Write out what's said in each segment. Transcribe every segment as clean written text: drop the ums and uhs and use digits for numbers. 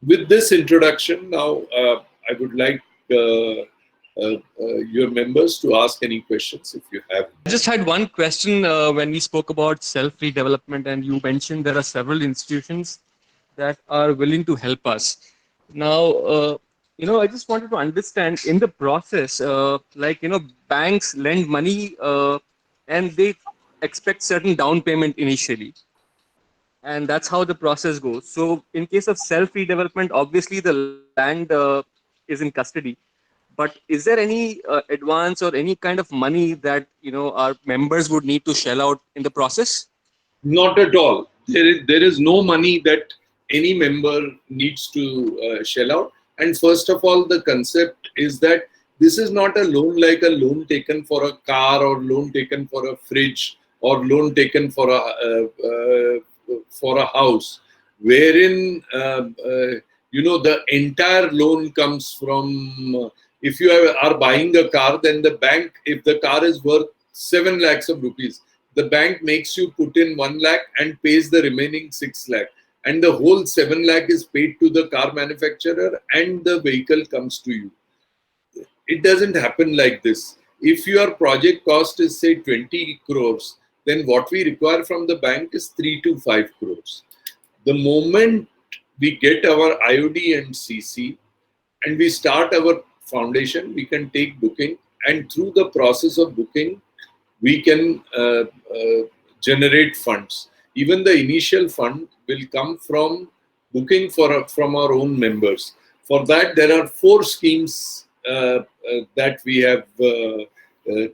With this introduction, now I would like your members to ask any questions if you have. I just had one question when we spoke about self-redevelopment, and you mentioned there are several institutions that are willing to help us. Now, I just wanted to understand in the process, banks lend money and they expect certain down payment initially, and that's how the process goes. So, in case of self-redevelopment, obviously the land is in custody, but is there any advance or any kind of money that our members would need to shell out in the process? Not at all. There is no money that any member needs to shell out. And first of all, the concept is that this is not a loan like a loan taken for a car or loan taken for a fridge or loan taken for a house, wherein the entire loan comes from. If you are buying a car, then the bank, if the car is worth 7 lakhs of rupees, the bank makes you put in 1 lakh and pays the remaining 6 lakh. And the whole 7 lakh is paid to the car manufacturer and the vehicle comes to you. It doesn't happen like this. If your project cost is say 20 crores, then what we require from the bank is 3 to 5 crores. The moment we get our IOD and CC and we start our foundation, we can take booking, and through the process of booking, we can generate funds. Even the initial fund will come from booking from our own members. For that, there are 4 schemes that we have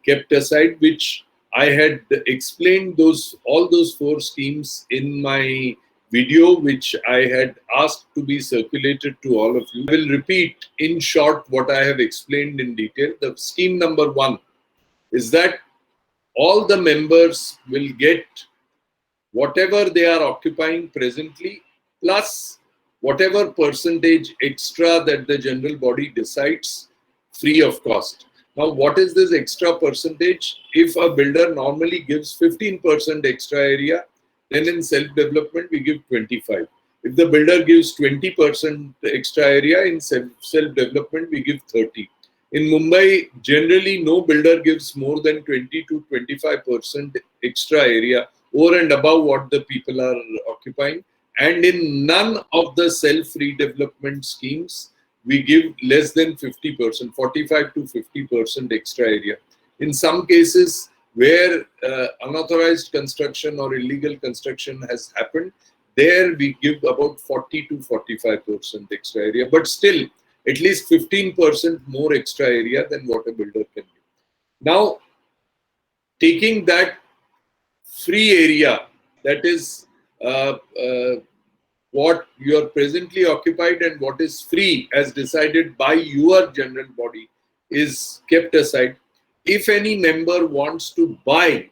kept aside, which I had explained all those 4 schemes in my video, which I had asked to be circulated to all of you. I will repeat in short what I have explained in detail. The scheme number 1 is that all the members will get whatever they are occupying presently, plus whatever percentage extra that the general body decides, free of cost. Now, what is this extra percentage? If a builder normally gives 15% extra area, then in self-development, we give 25. If the builder gives 20% extra area, in self-development, we give 30. In Mumbai, generally, no builder gives more than 20 to 25% extra area over and above what the people are occupying. And in none of the self-redevelopment schemes, we give less than 50%, 45 to 50% extra area. In some cases, where unauthorized construction or illegal construction has happened, there we give about 40 to 45% extra area. But still, at least 15% more extra area than what a builder can give. Now, taking that free area, that is what you are presently occupied and what is free as decided by your general body is kept aside. If any member wants to buy,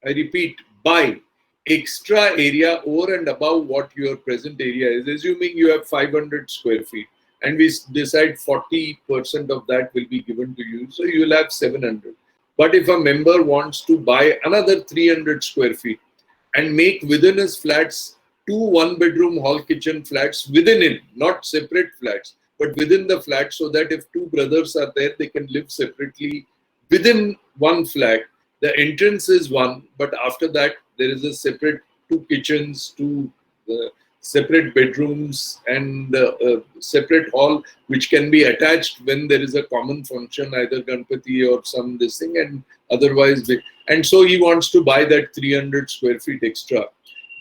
I repeat, buy extra area over and above what your present area is, assuming you have 500 square feet, and we decide 40% of that will be given to you, so you will have 700. But if a member wants to buy another 300 square feet and make within his flats 2 one-bedroom hall kitchen flats within it, not separate flats, but within the flat, so that if 2 brothers are there, they can live separately within one flat. The entrance is one, but after that, there is a separate 2 kitchens, 2 separate bedrooms, and a separate hall, which can be attached when there is a common function, either Ganpati or some this thing, and otherwise. And so he wants to buy that 300 square feet extra.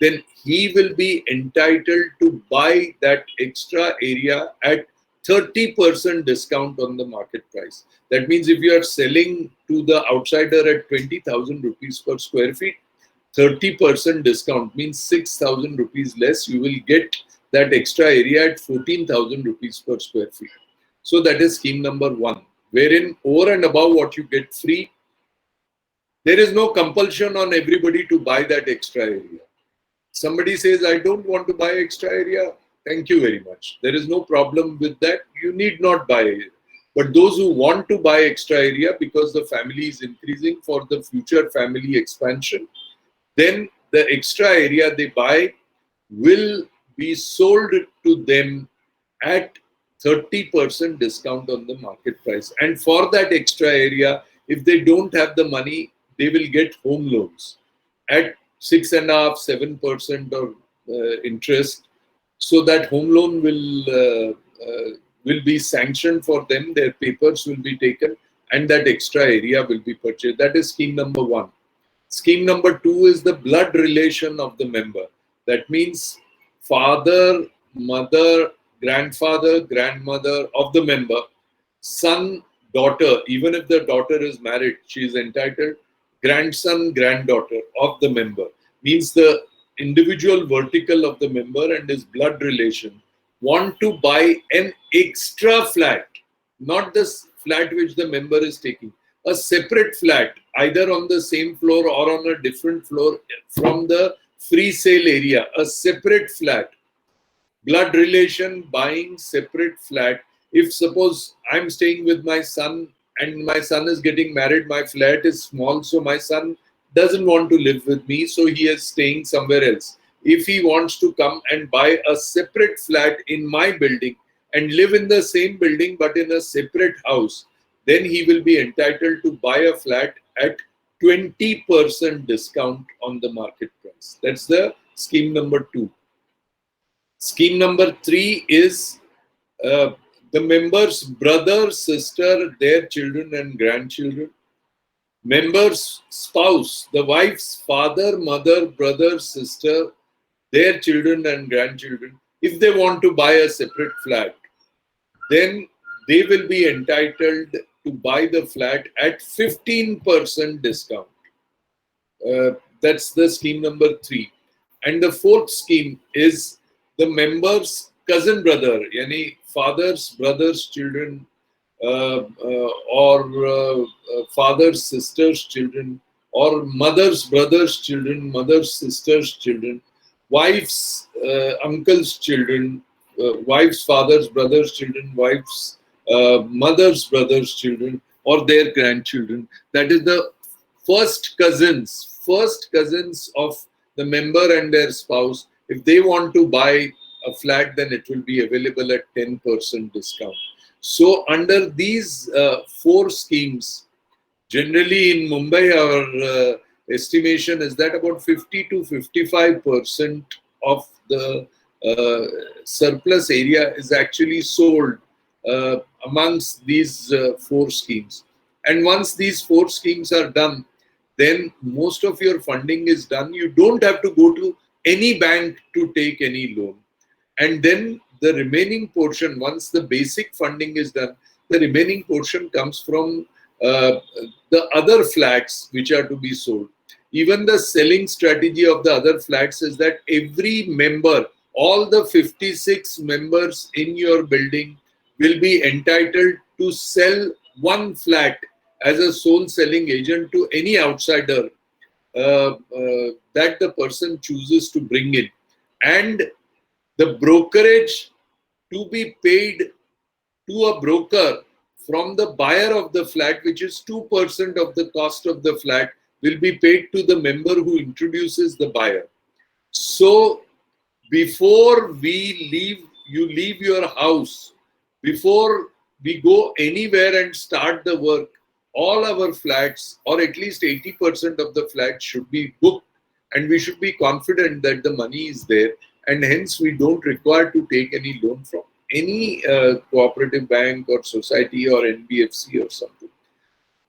Then he will be entitled to buy that extra area at 30% discount on the market price. That means if you are selling to the outsider at 20,000 rupees per square feet, 30% discount means 6,000 rupees less. You will get that extra area at 14,000 rupees per square feet. So that is scheme number 1, wherein over and above what you get free, there is no compulsion on everybody to buy that extra area. Somebody says, I don't want to buy extra area. Thank you very much. There is no problem with that. You need not buy it. But those who want to buy extra area because the family is increasing for the future family expansion, then the extra area they buy will be sold to them at 30% discount on the market price. And for that extra area, if they don't have the money, they will get home loans at 6.5%, 7% of interest. So that home loan will be sanctioned for them. Their papers will be taken, and that extra area will be purchased. That is scheme number one. Scheme number two is the blood relation of the member. That means father, mother, grandfather, grandmother of the member, son, daughter. Even if the daughter is married, she is entitled. Grandson, granddaughter of the member. Means the individual vertical of the member and his blood relation want to buy an extra flat, not this flat which the member is taking, a separate flat, either on the same floor or on a different floor from the free sale area, a separate flat. Blood relation buying separate flat. If suppose I'm staying with my son and my son is getting married, my flat is small, so my son doesn't want to live with me, so he is staying somewhere else. If he wants to come and buy a separate flat in my building and live in the same building but in a separate house, then he will be entitled to buy a flat at 20% discount on the market price. That's the scheme number two. Scheme number three is the member's brother, sister, their children and grandchildren. Member's spouse, the wife's father, mother, brother, sister, their children and grandchildren. If they want to buy a separate flat, then they will be entitled to buy the flat at 15% discount. That's the scheme number three. And the fourth scheme is the member's cousin brother, yani father's brother's children, or father's sister's children, or mother's brother's children, mother's sister's children, wife's uncle's children, wife's father's brother's children, wife's mother's brother's children, or their grandchildren. That is the first cousins of the member and their spouse. If they want to buy a flat, then it will be available at 10% discount. So under these four schemes, generally in Mumbai, our estimation is that about 50 to 55% of the surplus area is actually sold amongst these four schemes. And once these four schemes are done, then most of your funding is done. You don't have to go to any bank to take any loan. And then the remaining portion, once the basic funding is done, the remaining portion comes from the other flats which are to be sold. Even the selling strategy of the other flats is that every member, all the 56 members in your building will be entitled to sell one flat as a sole selling agent to any outsider that the person chooses to bring in. And the brokerage to be paid to a broker from the buyer of the flat, which is 2% of the cost of the flat, will be paid to the member who introduces the buyer. So before you leave your house, before we go anywhere and start the work, all our flats, or at least 80% of the flats, should be booked, and we should be confident that the money is there, and hence we don't require to take any loan from any cooperative bank or society or NBFC or something.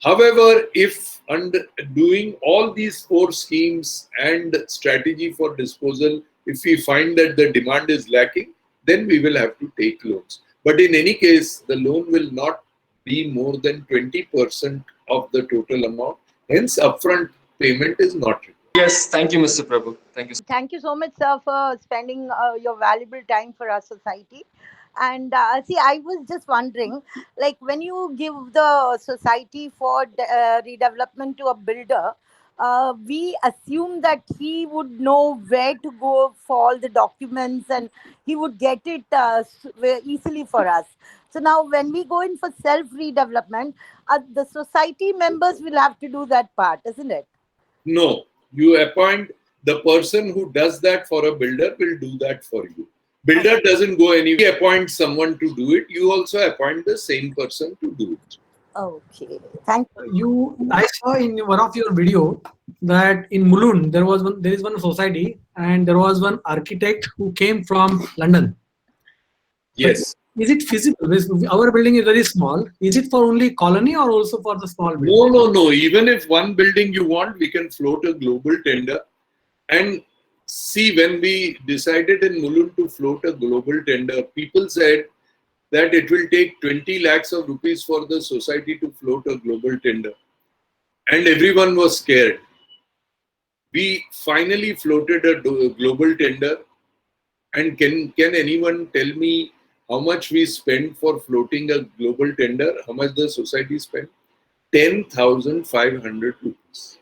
However, if under doing all these four schemes and strategy for disposal, if we find that the demand is lacking, then we will have to take loans. But in any case, the loan will not be more than 20% of the total amount. Hence, upfront payment is not required. Yes, thank you, Mr. Prabhu. Thank you. Thank you so much, sir, for spending your valuable time for our society. And see, I was just wondering, like when you give the society for redevelopment to a builder, we assume that he would know where to go for all the documents and he would get it very easily for us. So now, when we go in for self redevelopment, the society members will have to do that part, isn't it? No, you appoint the person who does that for a builder will do that for you. Builder doesn't go anywhere. He appoints someone to do it. You also appoint the same person to do it. Okay. Thank I saw in one of your video that in Mulund there is one society and there was one architect who came from London. But Yes. is it feasible? Our building is very small. Is it for only colony or also for the small building? No, no, no. Even if one building you want, we can float a global tender. And see, when we decided in Mulund to float a global tender, people said that it will take 20 lakhs of rupees for the society to float a global tender. And everyone was scared. We finally floated a global tender. And can anyone tell me how much we spent for floating a global tender? How much the society spent? 10,500 rupees.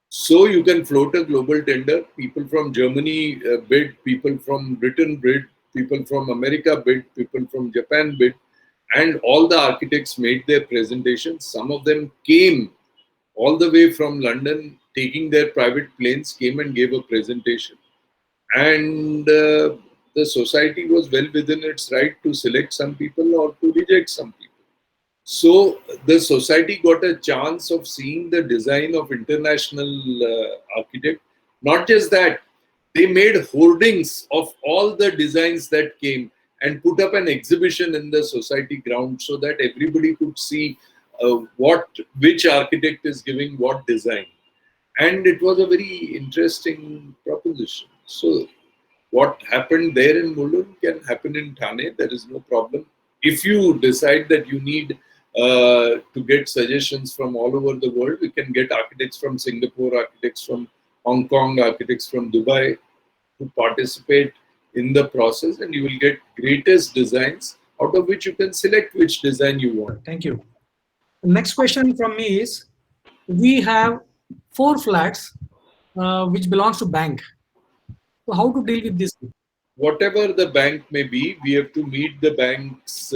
So you can float a global tender. People from Germany bid, people from Britain bid, people from America bid, people from Japan bid, and all the architects made their presentations. Some of them came all the way from London, taking their private planes, came and gave a presentation. And the society was well within its right to select some people or to reject some people. So the society got a chance of seeing the design of international architect. Not just that, they made hoardings of all the designs that came and put up an exhibition in the society ground so that everybody could see which architect is giving what design. And it was a very interesting proposition. So what happened there in Mulund can happen in Thane. There is no problem. If you decide that you need to get suggestions from all over the world, we can get architects from Singapore, architects from Hong Kong, architects from Dubai to participate in the process, and you will get greatest designs out of which you can select which design you want. Thank you. The next question from me is, we have 4 flats which belongs to bank. So how to deal with this? Whatever the bank may be, we have to meet the bank's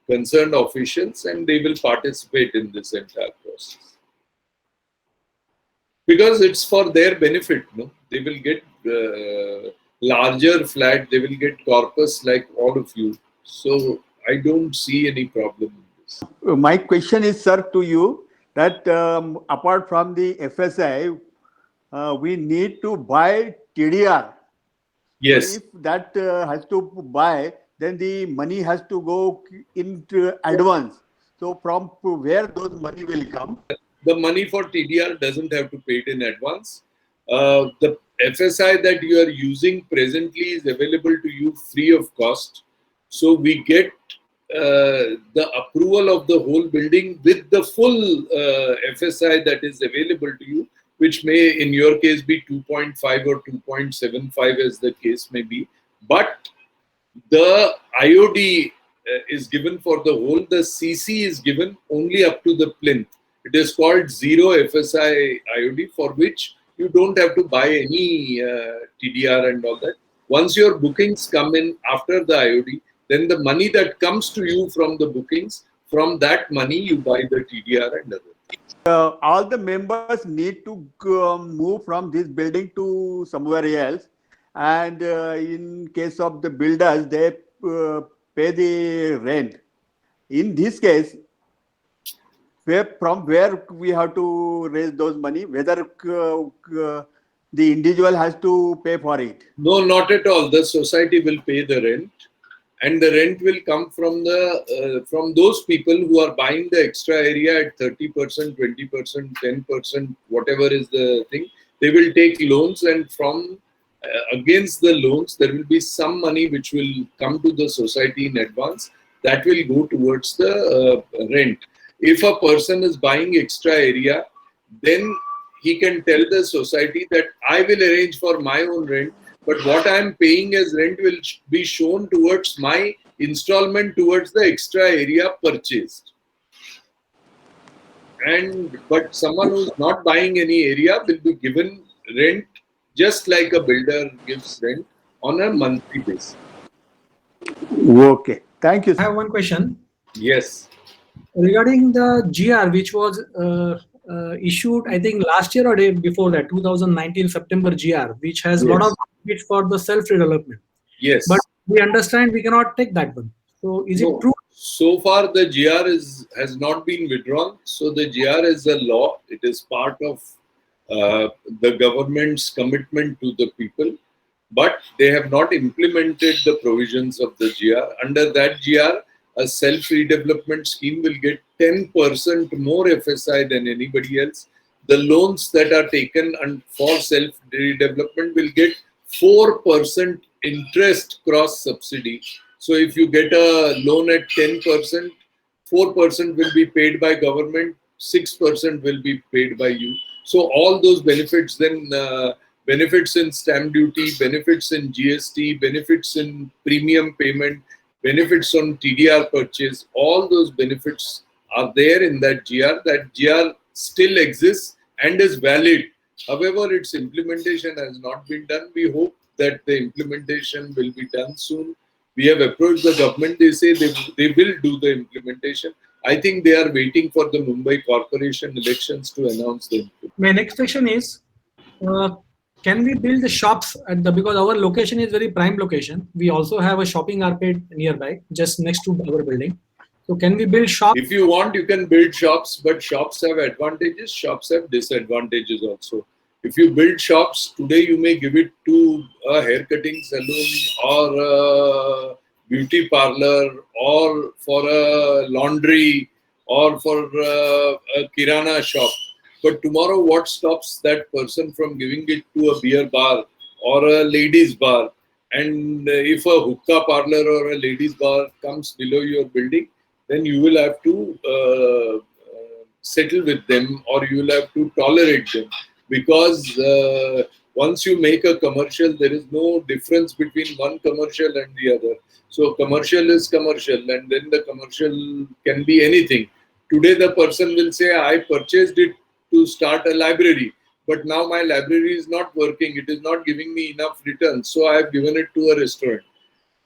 concerned officials and they will participate in this entire process. Because it's for their benefit, no? They will get larger flat, they will get corpus like all of you. So I don't see any problem in this. My question is, sir, to you that apart from the FSI, we need to buy TDR. Yes. So if that has to buy, then the money has to go into advance. So from where those money will come? The money for TDR doesn't have to pay it in advance. The FSI that you are using presently is available to you free of cost. So we get the approval of the whole building with the full FSI that is available to you, which may in your case be 2.5 or 2.75 as the case may be. But the IOD is given for the whole, the CC is given only up to the plinth. It is called zero FSI IOD, for which you don't have to buy any TDR and all that. Once your bookings come in after the IOD, then the money that comes to you from the bookings, from that money you buy the TDR and other. All the members need to move from this building to somewhere else. And in case of the builders, they pay the rent. In this case, from where we have to raise those money, whether the individual has to pay for it? No, not at all. The society will pay the rent, and the rent will come from the from those people who are buying the extra area at 30%, 20%, 10%, whatever is the thing. They will take loans, and from against the loans, there will be some money which will come to the society in advance. That will go towards the rent. If a person is buying extra area, then he can tell the society that I will arrange for my own rent, but what I am paying as rent will be shown towards my installment towards the extra area purchased. But someone who is not buying any area will be given rent just like a builder gives rent on a monthly basis. Okay, thank you, sir. I have one question. Yes. Regarding the GR, which was issued, I think last year or day before that, 2019 September GR, which has a lot of benefits for the self-redevelopment. Yes. But we understand we cannot take that one. So is it No. true? So far, the GR has not been withdrawn. So the GR is a law. It is part of the government's commitment to the people. But they have not implemented the provisions of the GR. Under that GR, a self-redevelopment scheme will get 10% more FSI than anybody else. The loans that are taken for self-redevelopment will get 4% interest cross subsidy. So if you get a loan at 10%, 4% will be paid by government, 6% will be paid by you. So all those benefits then benefits in stamp duty, benefits in GST, benefits in premium payment, benefits on TDR purchase, all those benefits are there in that GR. That GR still exists and is valid. However, its implementation has not been done. We hope that the implementation will be done soon. We have approached the government. They say they will do the implementation. I think they are waiting for the Mumbai Corporation elections to announce the implementation. My next question is, uh, can we build the shops at the, because our location is very prime location. We also have a shopping arcade nearby, just next to our building. So can we build shops? If you want, you can build shops, but shops have advantages, shops have disadvantages also. If you build shops, today you may give it to a haircutting salon or a beauty parlor or for a laundry or for a kirana shop. But tomorrow, what stops that person from giving it to a beer bar or a ladies bar? And if a hookah parlor or a ladies bar comes below your building, then you will have to settle with them, or you will have to tolerate them, because once you make a commercial, there is no difference between one commercial and the other. So commercial is commercial, and then the commercial can be anything. Today the person will say, I purchased it to start a library, but now my library is not working, it is not giving me enough returns, so I have given it to a restaurant.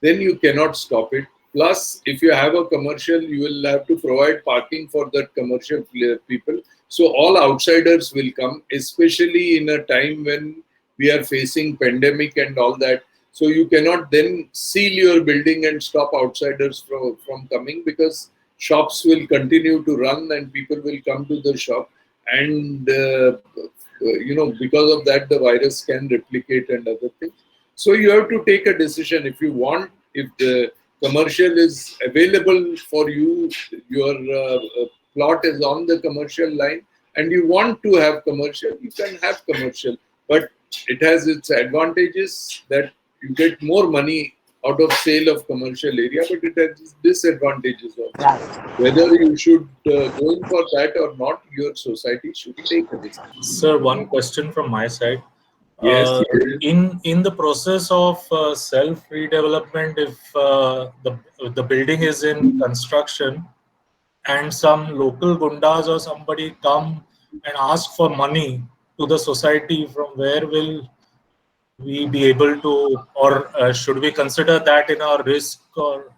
Then you cannot stop it. Plus, if you have a commercial, you will have to provide parking for that commercial people. So all outsiders will come, especially in a time when we are facing pandemic and all that. So you cannot then seal your building and stop outsiders from coming, because shops will continue to run and people will come to the shop. And, because of that, the virus can replicate and other things. So you have to take a decision. If you want, if the commercial is available for you, your plot is on the commercial line, and you want to have commercial, you can have commercial. But it has its advantages that you get more money out of sale of commercial area, but it has disadvantages also. Whether you should go in for that or not, your society should take a decision. Sir, one question from my side. Yes. In the process of self redevelopment, if the building is in construction and some local gundas or somebody come and ask for money to the society, from where will we be able to, or should we consider that in our risk, or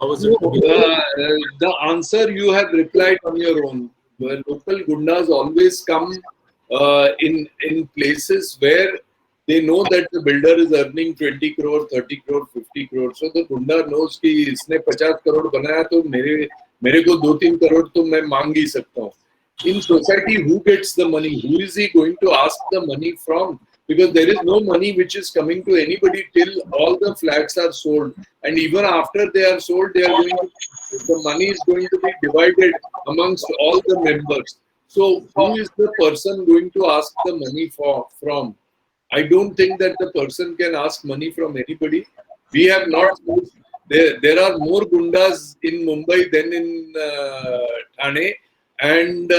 how is it to be? The answer you have replied on your own. The local gundas always come in places where they know that the builder is earning 20 crore, 30 crore, 50 crore. So the gunda knows कि इसने 50 crore बनाया तो मेरे को 2-3 crore तो मैं मांग ही सकता हूँ. In society, who gets the money? Who is he going to ask the money from? Because there is no money which is coming to anybody till all the flats are sold. And even after they are sold, the money is going to be divided amongst all the members. So who is the person going to ask the money from? I don't think that the person can ask money from anybody. We have not. There are more gundas in Mumbai than in Thane. And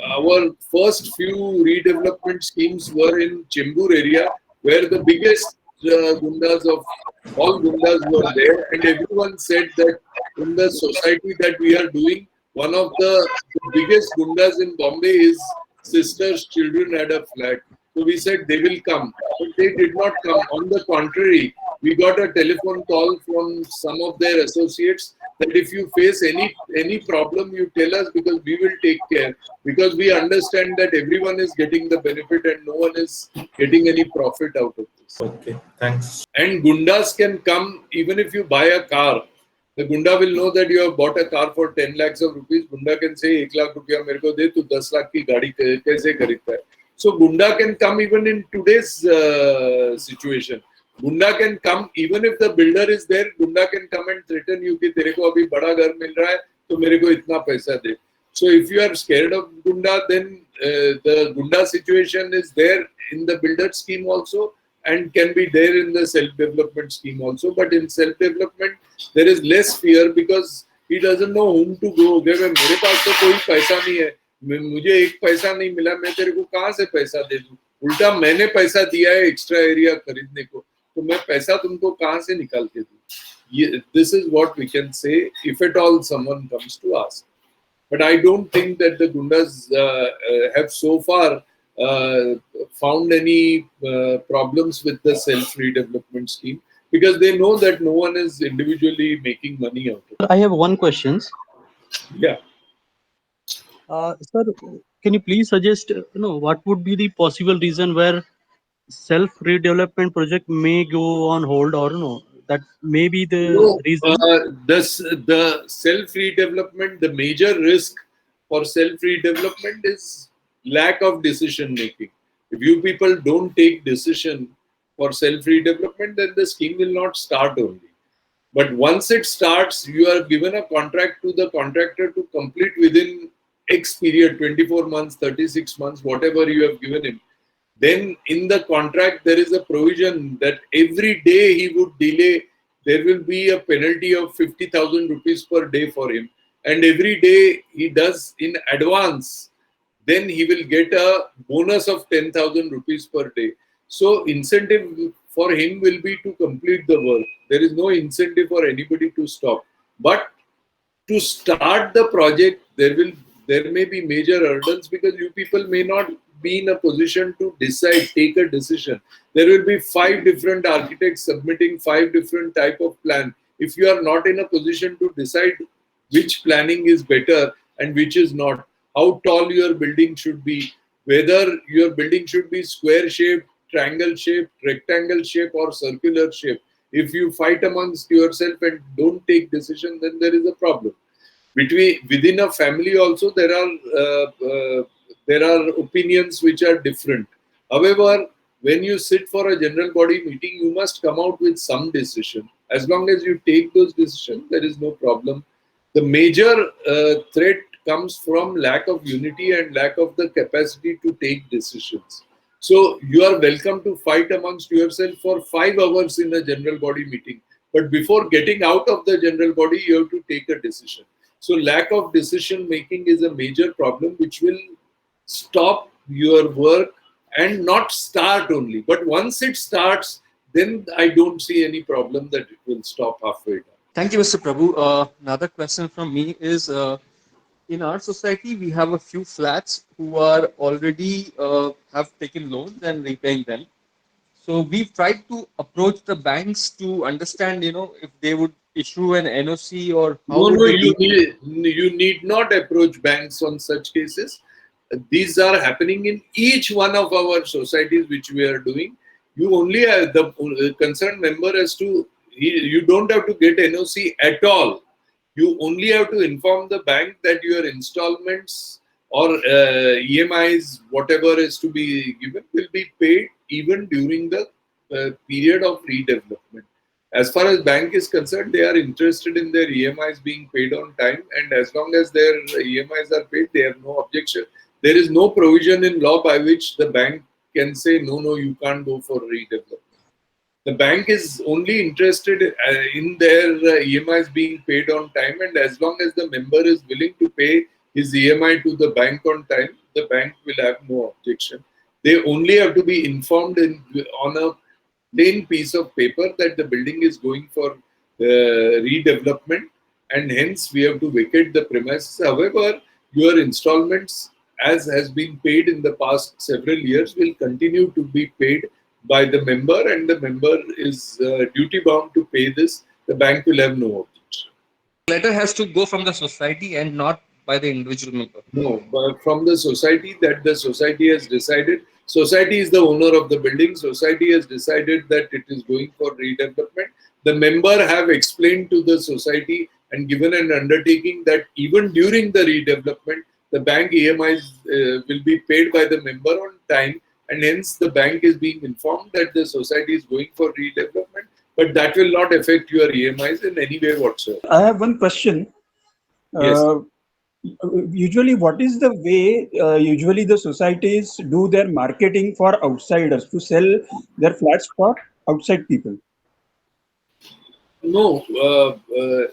our first few redevelopment schemes were in Chembur area, where the biggest gundas of all gundas were there. And everyone said that in the society that we are doing, one of the biggest gundas in Bombay is sisters' children had a flat. So we said they will come, but they did not come. On the contrary, we got a telephone call from some of their associates that if you face any problem, you tell us, because we will take care, because we understand that everyone is getting the benefit and no one is getting any profit out of this. Okay, thanks. And gundas can come even if you buy a car. The gunda will know that you have bought a car for 10 lakhs of rupees. Gunda can say, 1 lakh rupiya mere ko de, tu 10 lakh ki gaadi kaise kharidta hai? So gunda can come even in today's situation. Gunda can come even if the builder is there. Gunda can come and threaten you कि तेरे को अभी बड़ा घर मिल रहा है तो मेरे को इतना पैसा दे. So if you are scared of gunda, then the gunda situation is there in the builder scheme also, and can be there in the self-development scheme also. But in self-development, there is less fear because he doesn't know whom to go. मेरे पास तो कोई पैसा नहीं है, मुझे एक पैसा नहीं मिला, मैं तेरे को कहाँ से पैसा दे दूँ? उल्टा मैंने पैसा दिया है एक्स्ट्रा एरिया खरीदने को, तो मैं पैसा तुमको कहाँ से निकाल के दूँ? This is what we can say if at all someone comes to ask. But I don't think that the gundas have so far found any problems with the self-redevelopment scheme, because they know that no one is individually making money out of it. I have one question. Yeah. Sir, can you please suggest, what would be the possible reason where self-redevelopment project may go on hold, or that may be the reason? The self-redevelopment, the major risk for self-redevelopment is lack of decision making. If you people don't take decision for self-redevelopment, then the scheme will not start only. But once it starts, you are given a contract to the contractor to complete within X period, 24 months, 36 months, whatever you have given him. Then in the contract, there is a provision that every day he would delay, there will be a penalty of 50,000 rupees per day for him. And every day he does in advance, then he will get a bonus of 10,000 rupees per day. So incentive for him will be to complete the work. There is no incentive for anybody to stop. But to start the project, there may be major hurdles, because you people may not be in a position to decide, take a decision. There will be 5 different architects submitting 5 different type of plan. If you are not in a position to decide which planning is better and which is not, how tall your building should be, whether your building should be square shaped, triangle shaped, rectangle shape, or circular shape. If you fight amongst yourself and don't take decision, then there is a problem. Within a family also, there are opinions which are different. However, when you sit for a general body meeting, you must come out with some decision. As long as you take those decisions, there is no problem. The major threat comes from lack of unity and lack of the capacity to take decisions. So you are welcome to fight amongst yourself for 5 hours in a general body meeting. But before getting out of the general body, you have to take a decision. So lack of decision making is a major problem which will stop your work and not start only. But once it starts, then I don't see any problem that it will stop halfway down. Thank you, Mr. Prabhu. Another question from me is, in our society, we have a few flats who are already have taken loans and repaying them. So we've tried to approach the banks to understand, if they would issue an NOC or how No, would they you need not approach banks on such cases. These are happening in each one of our societies which we are doing. You only have the concerned member as to, you don't have to get NOC at all. You only have to inform the bank that your installments or EMIs, whatever is to be given, will be paid even during the period of redevelopment. As far as bank is concerned, they are interested in their EMIs being paid on time, and as long as their EMIs are paid, they have no objection. There is no provision in law by which the bank can say, no, you can't go for redevelopment. The bank is only interested in their EMIs being paid on time, and as long as the member is willing to pay his EMI to the bank on time, the bank will have no objection. They only have to be informed on a plain piece of paper that the building is going for redevelopment, and hence we have to vacate the premises. However, your installments, as has been paid in the past several years, will continue to be paid by the member, and the member is duty bound to pay this. The bank will have no objection. Letter has to go from the society and not by the individual member. No, but from the society, that the society has decided. Society is the owner of the building. Society has decided that it is going for redevelopment. The member have explained to the society and given an undertaking that even during the redevelopment, the bank EMIs will be paid by the member on time, and hence the bank is being informed that the society is going for redevelopment, but that will not affect your EMIs in any way whatsoever. I have one question. Yes. Usually, what is the way usually the societies do their marketing for outsiders to sell their flats for outside people? No,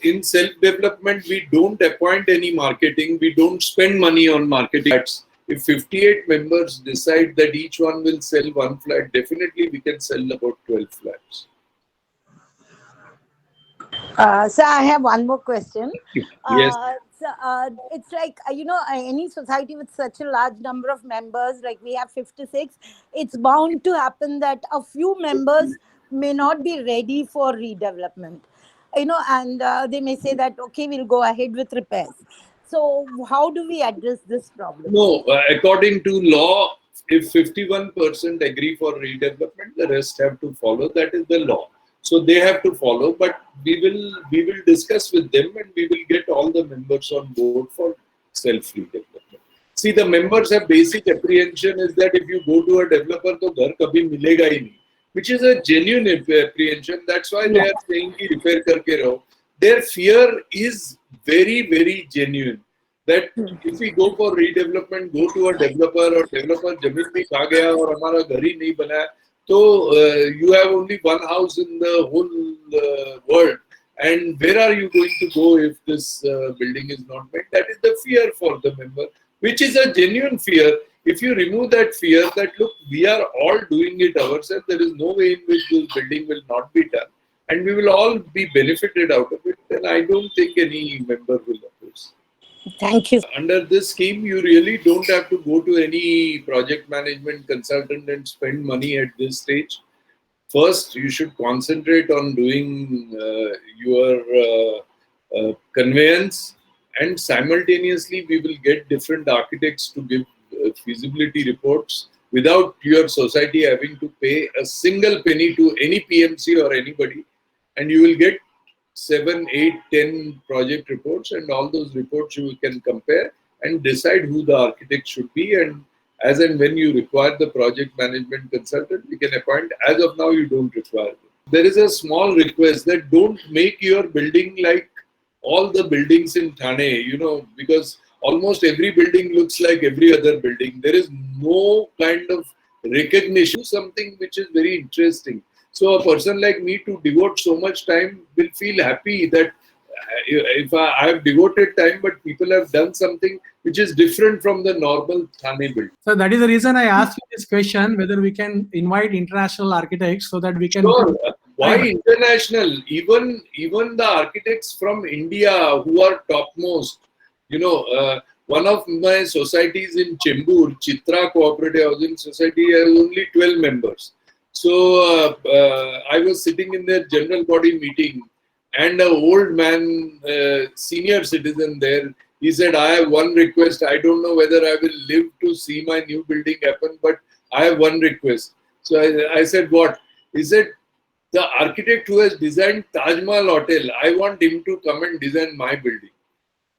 in self-development, we don't appoint any marketing. We don't spend money on marketing. If 58 members decide that each one will sell one flat, definitely we can sell about 12 flats. So I have one more question. Yes. It's like, any society with such a large number of members, like we have 56, it's bound to happen that a few members may not be ready for redevelopment, and they may say that, okay, we'll go ahead with repairs. So how do we address this problem? No, according to law, if 51% agree for redevelopment, the rest have to follow. That is the law. So they have to follow, but we will discuss with them and we will get all the members on board for self-redevelopment. See, the members have basic apprehension is that if you go to a developer, to ghar kabhi milega hi nahi, which is a genuine apprehension. That's why they are saying ki repair karke raho. Their fear is very, very genuine. That if we go for redevelopment, go to a developer or developer jameen bhi kha gaya aur hamara ghar hi nahi bana. So you have only one house in the whole world, and where are you going to go if this building is not made? That is the fear for the member, which is a genuine fear. If you remove that fear, that look, we are all doing it ourselves, there is no way in which this building will not be done, and we will all be benefited out of it, then I don't think any member will oppose. Thank you. Under this scheme, you really don't have to go to any project management consultant and spend money at this stage. First, you should concentrate on doing your conveyance, and simultaneously, we will get different architects to give feasibility reports without your society having to pay a single penny to any PMC or anybody, and you will get 7, 8, 10 project reports, and all those reports you can compare and decide who the architect should be, and as and when you require the project management consultant, we can appoint. As of now, you don't require them. There is a small request that don't make your building like all the buildings in Thane, because almost every building looks like every other building. There is no kind of recognition, something which is very interesting. So a person like me to devote so much time will feel happy that if I have devoted time, but people have done something which is different from the normal Thane building. So that is the reason I asked you this question, whether we can invite international architects so that we can... Sure. Why international? Even the architects from India who are topmost, one of my societies in Chembur, Chitra Cooperative Housing Society, has only 12 members. So I was sitting in their general body meeting, and an old man, senior citizen there, he said, I have one request. I don't know whether I will live to see my new building happen, but I have one request. So I said, what? He said, the architect who has designed Taj Mahal Hotel, I want him to come and design my building.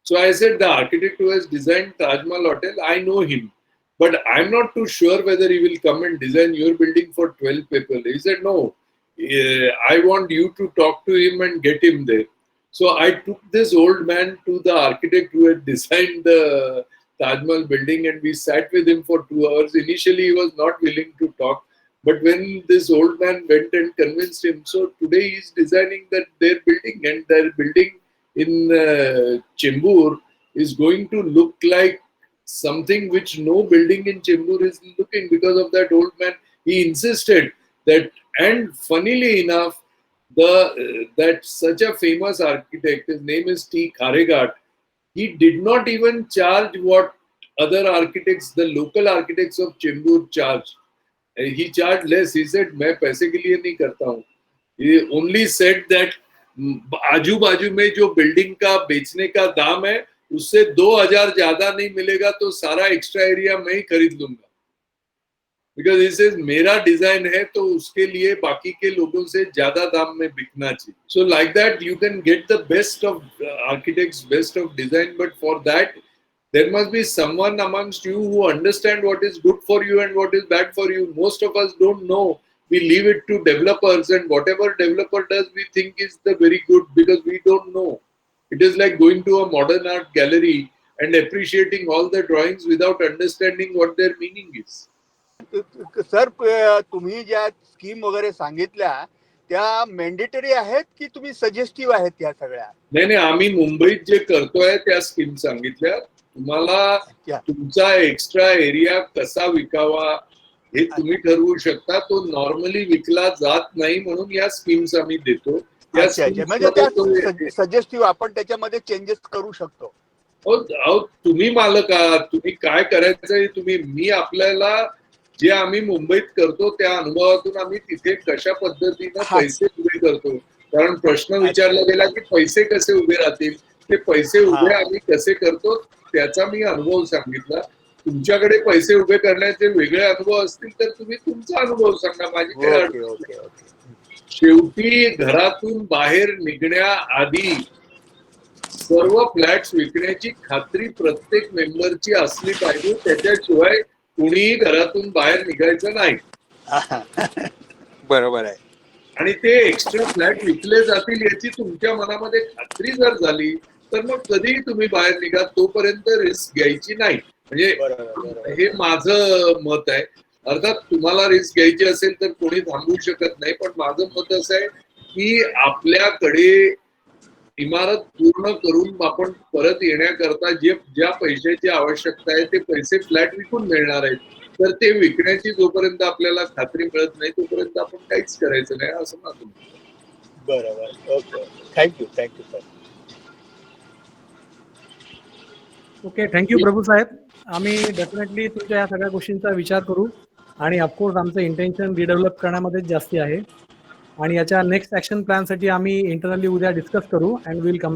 So I said, the architect who has designed Taj Mahal Hotel, I know him. But I'm not too sure whether he will come and design your building for 12 people. He said, no, I want you to talk to him and get him there. So I took this old man to the architect who had designed the Taj Mahal building, and we sat with him for 2 hours. Initially, he was not willing to talk. But when this old man went and convinced him, so today he is designing their building, and their building in Chembur is going to look like something which no building in Chembur is looking, because of that old man. He insisted that, and funnily enough, that such a famous architect, his name is T. Kharegat, he did not even charge what other architects, the local architects of Chembur charge. He charged less. He said, "मैं पैसे के लिए नहीं करता हूँ." He only said that आजू बाजू में जो बिल्डिंग का बेचने का दाम है उससे 2000 ज्यादा नहीं मिलेगा तो सारा एक्स्ट्रा एरिया मैं ही खरीद लूंगा, बिकॉज इसे मेरा डिजाइन है तो उसके लिए बाकी के लोगों से ज्यादा दाम में बिकना चाहिए. So like that you can get the best of architects, best of design, but for that there must be someone amongst you who understand what is good for you and what is bad for you. Most of us don't know. We leave it to developers, and whatever developer does we think is the very good because we don't know. It is like going to a modern art gallery and appreciating all the drawings without understanding what their meaning is. Sir, तुम्ही ज्या scheme वगैरे सांगितल्या त्या mandatory आहेत की तुम्ही सजेस्टिव्ह आहेत त्या सगळ्या? नाही, आम्ही मुंबईत जे करतोय त्या स्कीम सांगितल्या. तुम्हाला तुमचा एक्स्ट्रा एरिया कसा विकावा हे तुम्ही ठरवू शकता. तो नॉर्मली विकला जात नाही म्हणून या स्कीम्स आम्ही देतो. म्हणजे त्या सजेस्टिव्ह आपण त्याच्यामध्ये चेंजेस करू शकतो. तुम्ही मालक आहात, तुम्ही काय करायचंय मी आपल्याला जे आम्ही मुंबईत करतो त्या अनुभवातून आम्ही तिथे कशा पद्धतीनं पैसे उभे करतो. कारण प्रश्न विचारला गेला की पैसे कसे उभे राहतील, ते पैसे उभे आम्ही कसे करतो त्याचा मी अनुभव सांगितला. तुमच्याकडे पैसे उभे करण्याचे वेगळे अनुभव असतील तर तुम्ही तुमचा अनुभव सांगा, माझी काय अडचण. शेवटी घरातून बाहेर निघण्याआधी सर्व फ्लॅट्स विकण्याची खात्री प्रत्येक मेंबरची असली पाहिजे. त्याच्याशिवाय कुणीही घरातून बाहेर निघायचं नाही. बरोबर आहे. आणि ते एक्स्ट्रा फ्लॅट विकले जातील याची तुमच्या मनामध्ये खात्री जर झाली तर मग कधीही तुम्ही बाहेर निघा. तोपर्यंत रिस्क घ्यायची नाही. म्हणजे हे माझं मत आहे. अर्थात तुम्हाला रिस्क घ्यायची असेल तर कोणी थांबवू शकत नाही, पण माझं मत असं आहे की आपल्याकडे इमारत पूर्ण करून आपण परत येण्याकरता ज्या पैशाची आवश्यकता आहे ते पैसे फ्लॅट विकून मिळणार आहेत. तर ते विकण्याची जोपर्यंत आपल्याला खात्री मिळत नाही तोपर्यंत आपण काहीच करायचं नाही असं माझं. बरोबर. Okay, thank you sir. Okay, thank you Prabhu साहेब. आम्ही डेफिनेटली तुमच्या या सगळ्या गोष्टींचा विचार करू आणि ऑफकोर्स आमचं इंटेन्शन रिडेव्हलप करण्यामध्येच जास्ती आहे आणि याच्या नेक्स्ट ऍक्शन प्लॅनसाठी आम्ही इंटरनली उद्या डिस्कस करू अँड विल कम बॅक.